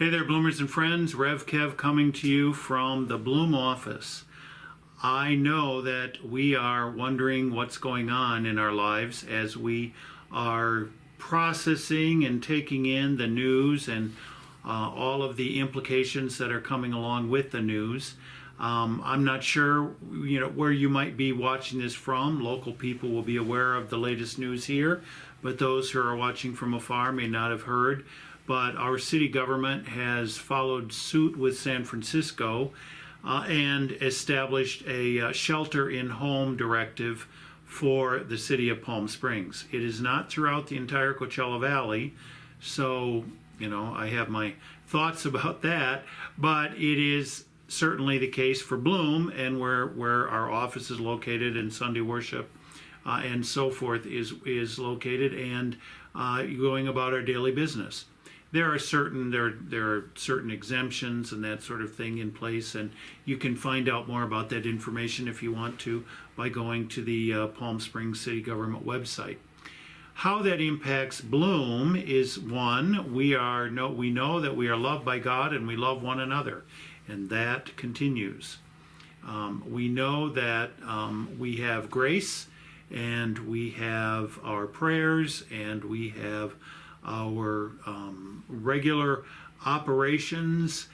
Hey there, Bloomers and friends. Rev Kev coming to you from the Bloom office. I know that we are wondering what's going on in our lives as we are processing and taking in the news and all of the implications that are coming along with the news. I'm not sure, where you might be watching this from. Local people will be aware of the latest news here, but those who are watching from afar may not have heard. But our city government has followed suit with San Francisco and established a shelter-in-home directive for the city of Palm Springs. It is not throughout the entire Coachella Valley, so, I have my thoughts about that, but it is certainly the case for Bloom and where our office is located and Sunday worship and so forth is located, and going about our daily business. There are certain exemptions and that sort of thing in place, and you can find out more about that information if you want to by going to the Palm Springs City Government website. How that impacts Bloom is one, we know that we are loved by God and we love one another, and that continues. We know that we have grace, and we have our prayers, and we have our regular operations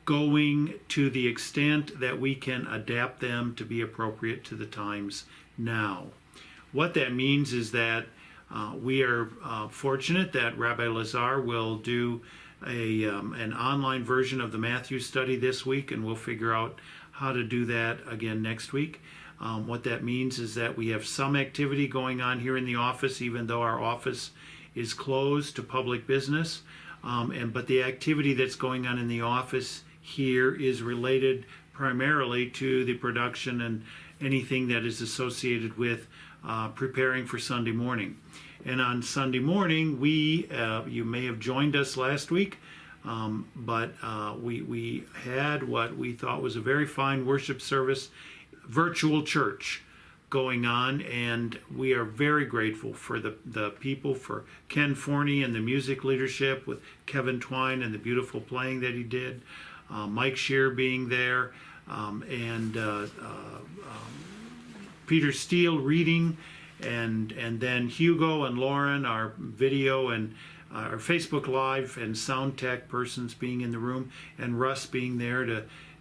going to the extent that we can adapt them to be appropriate to the times now. What that means is that we are fortunate that Rabbi Lazar will do an online version of the Matthew study this week, and we'll figure out how to do that again next week. What that means is that we have some activity going on here in the office, even though our office is closed to public business, but the activity that's going on in the office here is related primarily to the production and anything that is associated with preparing for Sunday morning. And on Sunday morning, you may have joined us last week, but we had what we thought was a very fine worship service, virtual church going on, and we are very grateful for the people, for Ken Forney and the music leadership with Kevin Twine and the beautiful playing that he did, Mike Shear being there, and Peter Steele reading, and then Hugo and Lauren, our video and our Facebook Live and sound tech persons being in the room, and Russ being there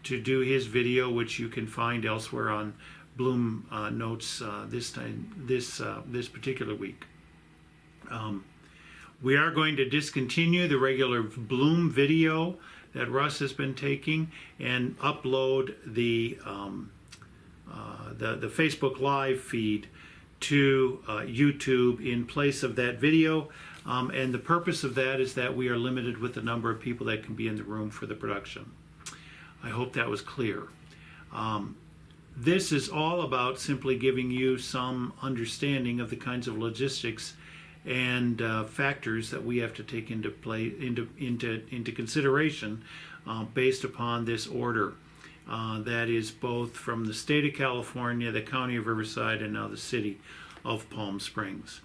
to do his video, which you can find elsewhere on Bloom Notes this particular week. We are going to discontinue the regular Bloom video that Russ has been taking and upload the Facebook Live feed to YouTube in place of that video. And the purpose of that is that we are limited with the number of people that can be in the room for the production. I hope that was clear. This is all about simply giving you some understanding of the kinds of logistics and factors that we have to take into consideration based upon this order that is both from the state of California, the county of Riverside, and now the city of Palm Springs.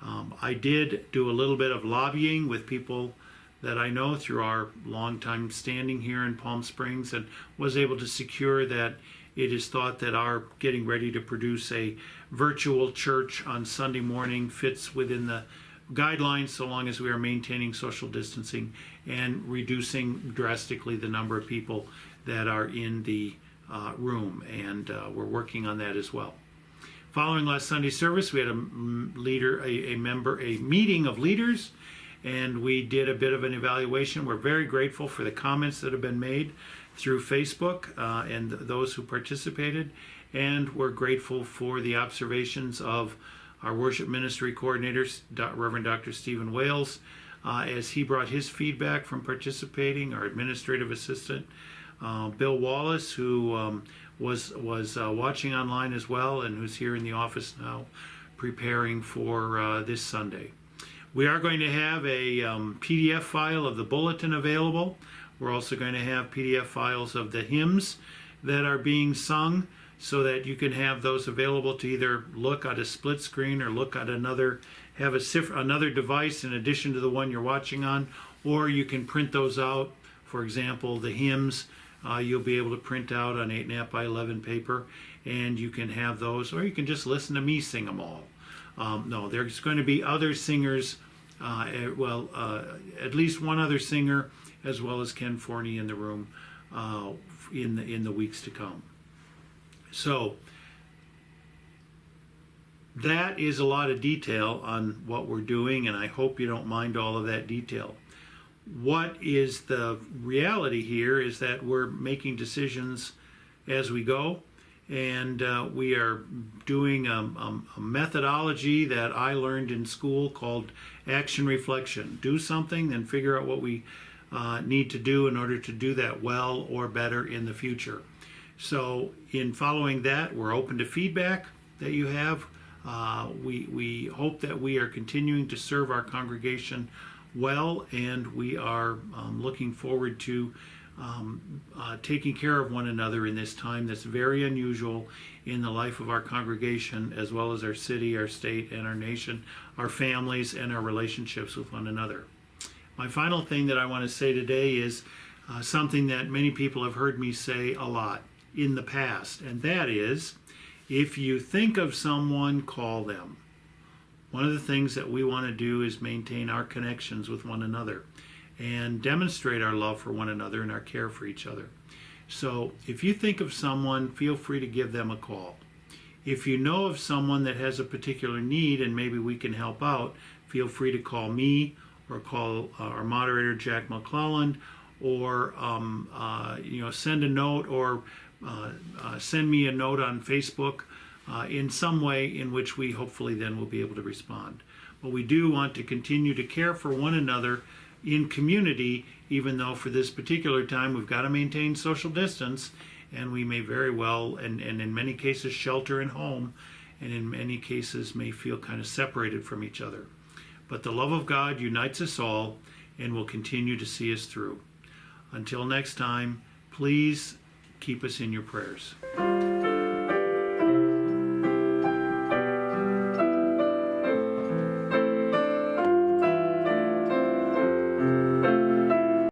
I did do a little bit of lobbying with people that I know through our long time standing here in Palm Springs, and was able to secure that it is thought that our getting ready to produce a virtual church on Sunday morning fits within the guidelines, so long as we are maintaining social distancing and reducing drastically the number of people that are in the room, and we're working on that as well. Following last Sunday's service, we had a meeting of leaders, and we did a bit of an evaluation. We're very grateful for the comments that have been made through Facebook and those who participated, and we're grateful for the observations of our worship ministry coordinator, Reverend Dr. Stephen Wales, as he brought his feedback from participating, our administrative assistant, Bill Wallace, who was watching online as well and who's here in the office now preparing for this Sunday. We are going to have a PDF file of the bulletin available. We're also going to have PDF files of the hymns that are being sung, so that you can have those available to either look at a split screen or look at another device in addition to the one you're watching on, or you can print those out For example, the hymns you'll be able to print out on 8.5 by 11 paper, and you can have those, or you can just listen to me sing them all. No, there's going to be other singers, at least one other singer, as well as Ken Forney in the room in the weeks to come. So that is a lot of detail on what we're doing, and I hope you don't mind all of that detail. What is the reality here is that we're making decisions as we go, and we are doing a methodology that I learned in school called action reflection. Do something, then figure out what we need to do in order to do that well or better in the future. So in following that, we're open to feedback that you have. We hope that we are continuing to serve our congregation well, and we are looking forward to taking care of one another in this time that's very unusual in the life of our congregation, as well as our city, our state, and our nation, our families, and our relationships with one another. My final thing that I want to say today is something that many people have heard me say a lot in the past, and that is, if you think of someone, call them. One of the things that we want to do is maintain our connections with one another and demonstrate our love for one another and our care for each other. So if you think of someone, feel free to give them a call. If you know of someone that has a particular need and maybe we can help out, feel free to call me or call our moderator, Jack McClelland, or send a note or send me a note on Facebook in some way in which we hopefully then will be able to respond. But we do want to continue to care for one another in community, even though for this particular time we've got to maintain social distance, and we may very well, and in many cases, shelter in home, and in many cases may feel kind of separated from each other. But the love of God unites us all and will continue to see us through. Until next time, please keep us in your prayers.